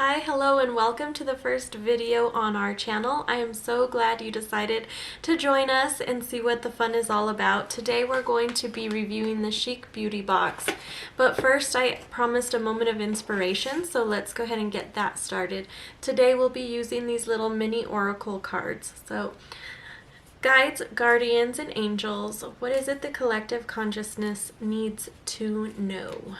Hi, hello, and welcome to the first video on our channel. I am so glad you decided to join us and see what the fun is all about. Today we're going to be reviewing the Chic Beauty Box. But first, I promised a moment of inspiration, so let's go ahead and get that started. Today we'll be using these little mini oracle cards. So, guides, guardians, and angels, what is it the collective consciousness needs to know?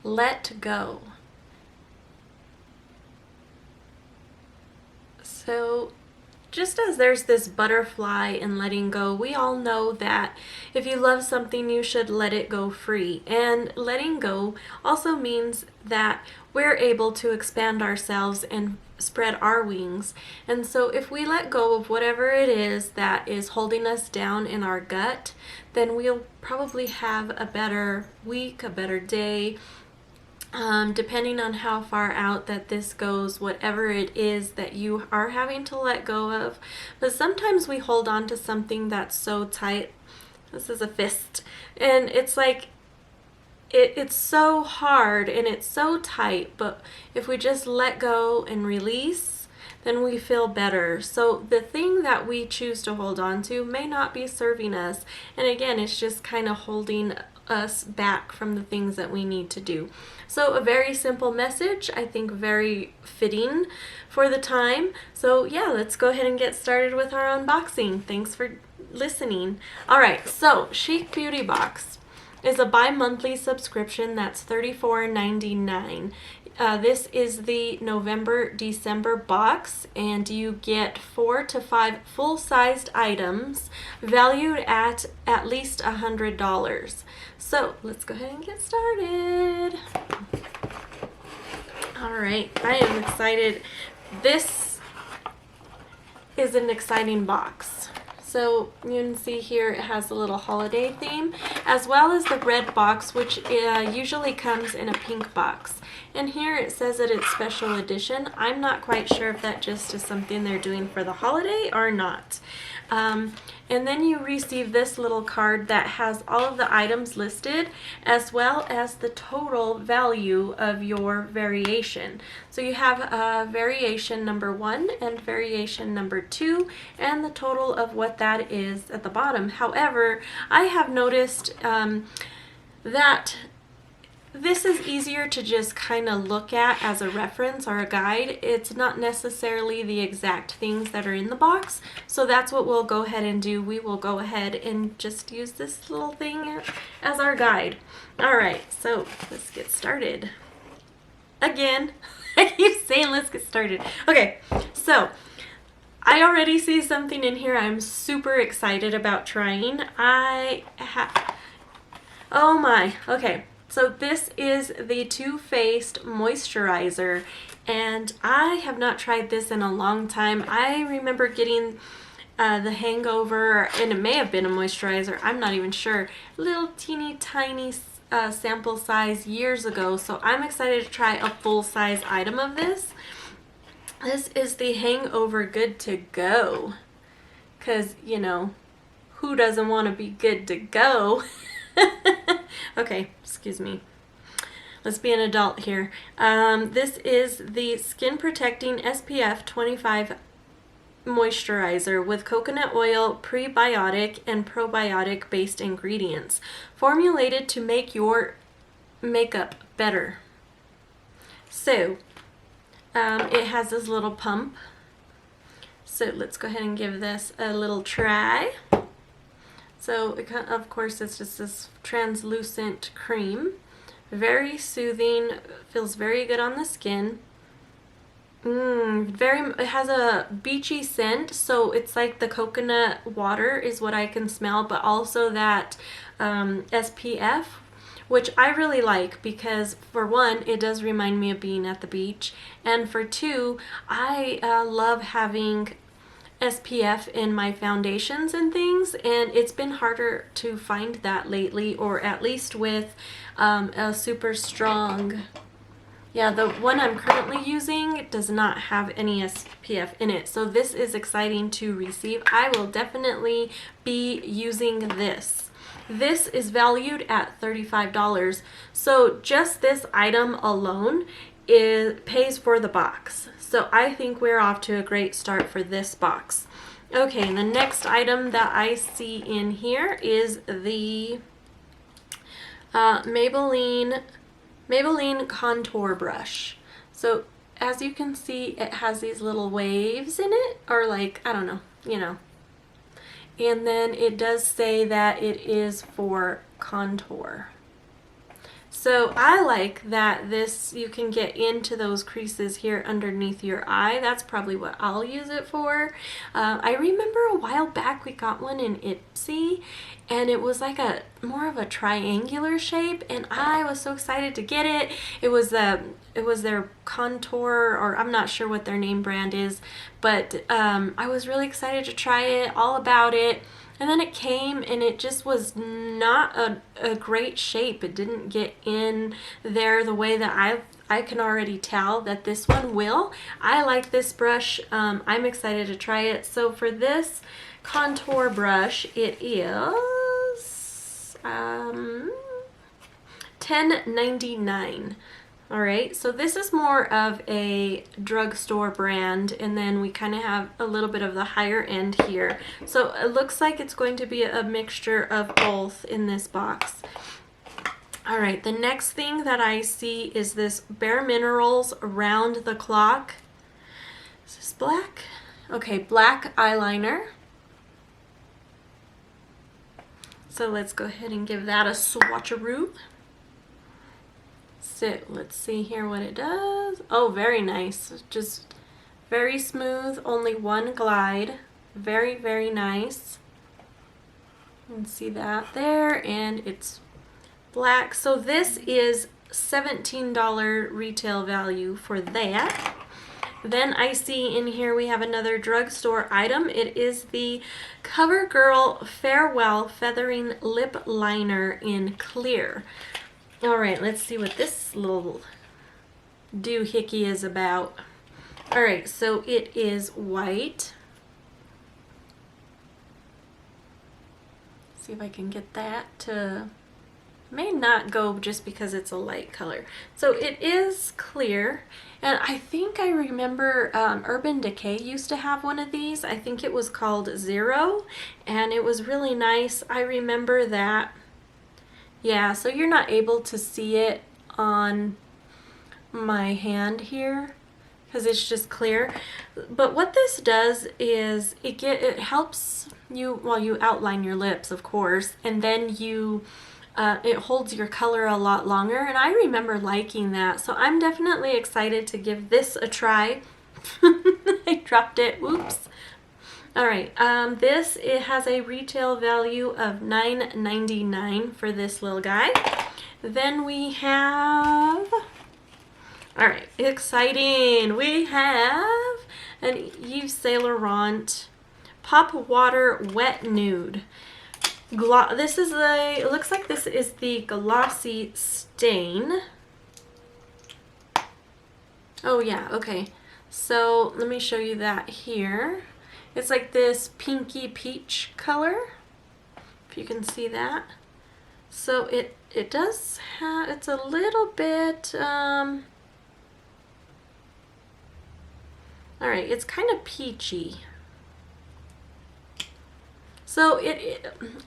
Let go. So just as there's this butterfly in letting go, we all know that if you love something, you should let it go free. And letting go also means that we're able to expand ourselves and spread our wings. And so if we let go of whatever it is that is holding us down in our gut, then we'll probably have a better week, a better day, depending on how far out that this goes, whatever it is that you are having to let go of. But sometimes we hold on to something that's so tight. This is a fist, and it's like it's so hard and it's so tight, but if we just let go and release, then we feel better. So the thing that we choose to hold on to may not be serving us, and again, it's just kind of holding us back from the things that we need to do. So a very simple message, I think very fitting for the time. So yeah, let's go ahead and get started with our unboxing. Thanks for listening. Alright, so Chic Beauty Box is a bi-monthly subscription that's $34.99. This is the November-December box, and you get 4 to 5 full-sized items valued at least $100. So let's go ahead and get started. Alright, I am excited. This is an exciting box. So you can see here it has a little holiday theme, as well as the red box, which usually comes in a pink box. And here it says that it's special edition. I'm not quite sure if that just is something they're doing for the holiday or not. And then you receive this little card that has all of the items listed, as well as the total value of your variation. So you have variation number 1 and variation number 2, and the total of what that is at the bottom. However, I have noticed that this is easier to just kind of look at as a reference or a guide. It's not necessarily the exact things that are in the box, so that's what we'll go ahead and do. We will go ahead and just use this little thing as our guide. Alright, so let's get started. Again, I keep saying let's get started. Okay, so I already see something in here I'm super excited about trying. Oh my, okay. So this is the Faced Moisturizer, and I have not tried this in a long time. I remember getting the Hangover, and it may have been a moisturizer, I'm not even sure, little teeny tiny sample size years ago, so I'm excited to try a full-size item of this. This is the Hangover Good to Go, because, you know, who doesn't want to be good to go? Okay, excuse me. Let's be an adult here. This is the Skin Protecting SPF 25 Moisturizer with coconut oil, prebiotic, and probiotic based ingredients, formulated to make your makeup better. So, it has this little pump. So let's go ahead and give this a little try. So, of course, it's just this translucent cream. Very soothing, feels very good on the skin. It has a beachy scent, so it's like the coconut water is what I can smell, but also that SPF, which I really like because, for one, it does remind me of being at the beach, and for two, I love having SPF in my foundations and things, and it's been harder to find that lately, or at least with a super strong, yeah, the one I'm currently using does not have any SPF in it, so this is exciting to receive. I will definitely be using this. This is valued at $35. So just this item alone pays for the box. So I think we're off to a great start for this box. Okay, and the next item that I see in here is the Maybelline contour brush. So as you can see, it has these little waves in it, or like, I don't know, you know. And then it does say that it is for contour. So I like that this, you can get into those creases here underneath your eye. That's probably what I'll use it for. I remember a while back we got one in Ipsy, and it was like a more of a triangular shape, and I was so excited to get it. It was their contour, or I'm not sure what their name brand is, but I was really excited to try it, all about it. And then it came and it just was not a great shape. It didn't get in there the way that I can already tell that this one will. I like this brush. I'm excited to try it. So for this contour brush, it is $10.99. All right, so this is more of a drugstore brand, and then we kind of have a little bit of the higher end here. So it looks like it's going to be a mixture of both in this box. All right, the next thing that I see is this Bareminerals Round the Clock. Is this black? Okay, black eyeliner. So let's go ahead and give that a swatcheroo. So let's see here what it does. Oh, very nice. Just very smooth, only one glide. Very, very nice. You can see that there, and it's black. So this is $17 retail value for that. Then I see in here we have another drugstore item. It is the Covergirl Farewell Feathering Lip Liner in clear. All right, let's see what this little doohickey is about. All right, so it is white. See if I can get that to, may not go just because it's a light color. So it is clear, and I think I remember Urban Decay used to have one of these. I think it was called Zero, and it was really nice. I remember that. Yeah, so you're not able to see it on my hand here because it's just clear. But what this does is it helps you, well, you outline your lips, of course, and then you it holds your color a lot longer, and I remember liking that. So I'm definitely excited to give this a try. I dropped it. Oops. All right, it has a retail value of $9.99 for this little guy. Then we have, all right, exciting. We have an Yves Saint Laurent Pop Water Wet Nude. This is it looks like this is the Glossy Stain. Oh yeah, okay. So let me show you that here. It's like this pinky peach color, if you can see that. So it does have, it's a little bit, all right, it's kind of peachy. So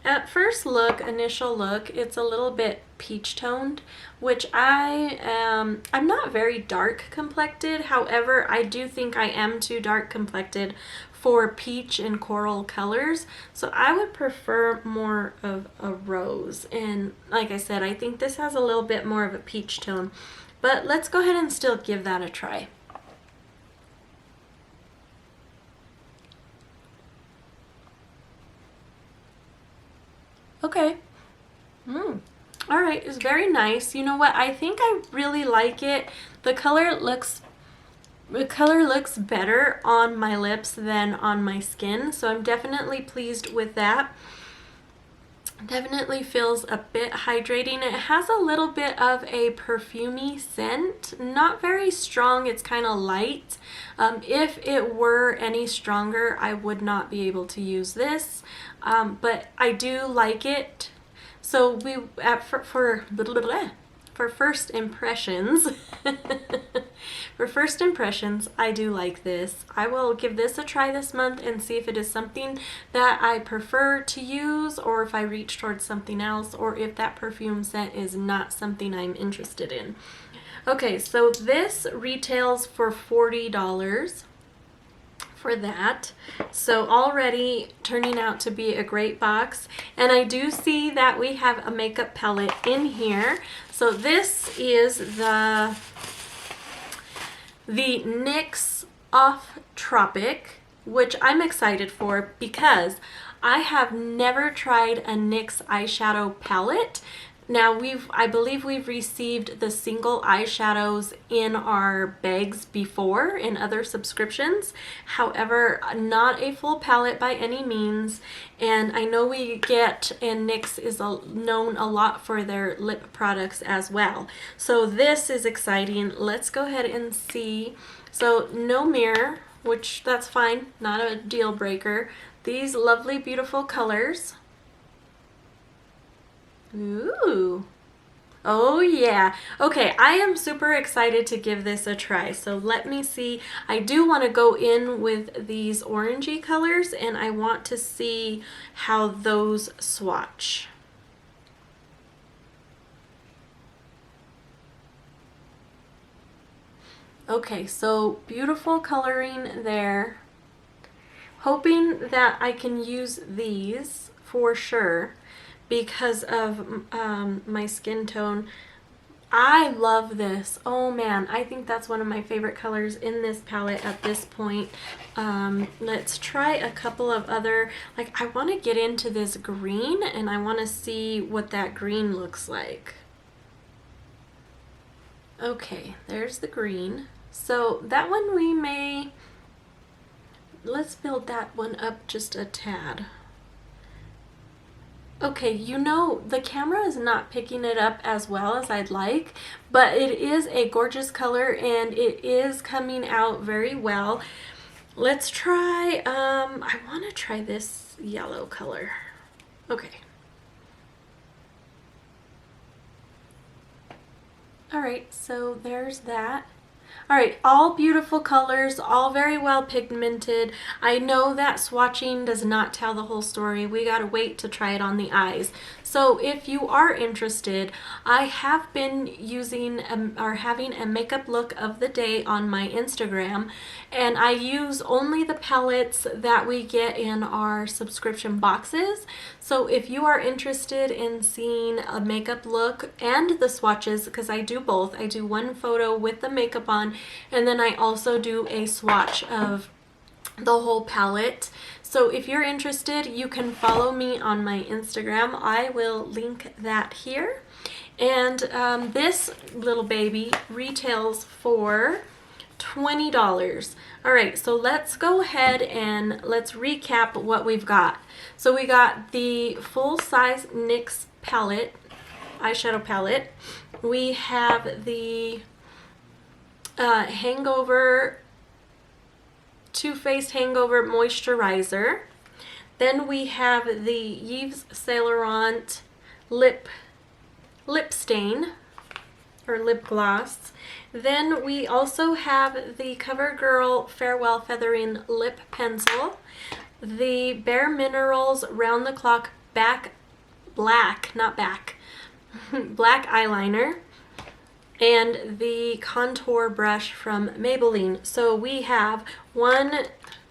at first look, initial look, it's a little bit peach toned, which I'm not very dark complected. However, I do think I am too dark complected for peach and coral colors. So I would prefer more of a rose. And like I said, I think this has a little bit more of a peach tone, but let's go ahead and still give that a try. Okay. All right, it's very nice. You know what? I think I really like it. The color looks better on my lips than on my skin, so I'm definitely pleased with that. Definitely feels a bit hydrating. It has a little bit of a perfumey scent, not very strong, it's kind of light. If it were any stronger, I would not be able to use this, but I do like it. So we for first impressions, for first impressions, I do like this. I will give this a try this month and see if it is something that I prefer to use, or if I reach towards something else, or if that perfume scent is not something I'm interested in. Okay, so this retails for $40 for that. So already turning out to be a great box. And I do see that we have a makeup palette in here. So this is the NYX Off Tropic, which I'm excited for because I have never tried a NYX eyeshadow palette. Now I believe we've received the single eyeshadows in our bags before in other subscriptions. However, not a full palette by any means. And I know we get, and NYX is known a lot for their lip products as well. So this is exciting. Let's go ahead and see. So no mirror, which that's fine, not a deal breaker. These lovely, beautiful colors. Ooh. Oh yeah. Okay, I am super excited to give this a try. So let me see. I do want to go in with these orangey colors, and I want to see how those swatch. Okay, so beautiful coloring there. Hoping that I can use these for sure because of my skin tone. I love this. Oh man, I think that's one of my favorite colors in this palette at this point. Let's try a couple of other, like I want to get into this green and I want to see what that green looks like. Okay, there's the green. So that one we may, let's build that one up just a tad. Okay, you know, the camera is not picking it up as well as I'd like, but it is a gorgeous color and it is coming out very well. Let's try, I want to try this yellow color. Okay. All right, so there's that. All right, all beautiful colors, all very well pigmented. I know that swatching does not tell the whole story. We gotta wait to try it on the eyes. So if you are interested, I have been using or having a makeup look of the day on my Instagram, and I use only the palettes that we get in our subscription boxes. So if you are interested in seeing a makeup look and the swatches, because I do both, I do one photo with the makeup on, and then I also do a swatch of the whole palette. So if you're interested, you can follow me on my Instagram. I will link that here. And this little baby retails for $20. All right, so let's go ahead and let's recap what we've got. So we got the full-size NYX palette, eyeshadow palette. We have the Hangover Too Faced Hangover Moisturizer. Then we have the Yves Sailerant lip stain or lip gloss. Then we also have the Covergirl Farewell Feathering Lip Pencil, the Bareminerals Round the Clock black eyeliner, and the contour brush from Maybelline. So we have 1,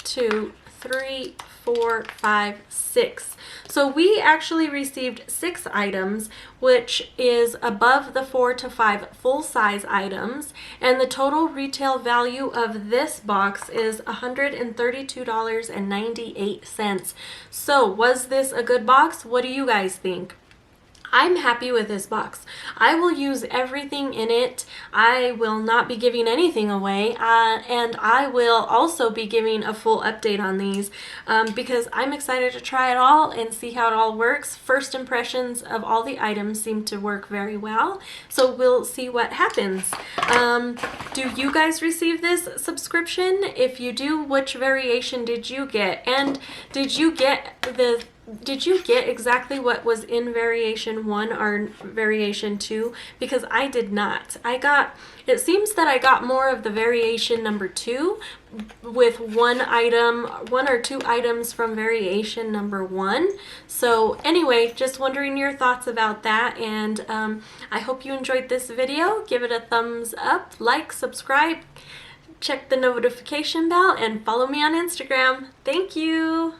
2, 3, 4, 5, 6. So we actually received 6 items, which is above the 4 to 5 full-size items, and the total retail value of this box is $132.98. So was this a good box? What do you guys think? I'm happy with this box. I will use everything in it. I will not be giving anything away, and I will also be giving a full update on these because I'm excited to try it all and see how it all works. First impressions of all the items seem to work very well, so we'll see what happens. Do you guys receive this subscription? If you do, which variation did you get? And did you get the did you get exactly what was in variation 1 or variation 2? Because I did not. It seems that I got more of the variation number 2 with one or two items from variation number 1. So anyway, just wondering your thoughts about that, and I hope you enjoyed this video. Give it a thumbs up, like, subscribe, check the notification bell, and follow me on Instagram. Thank you!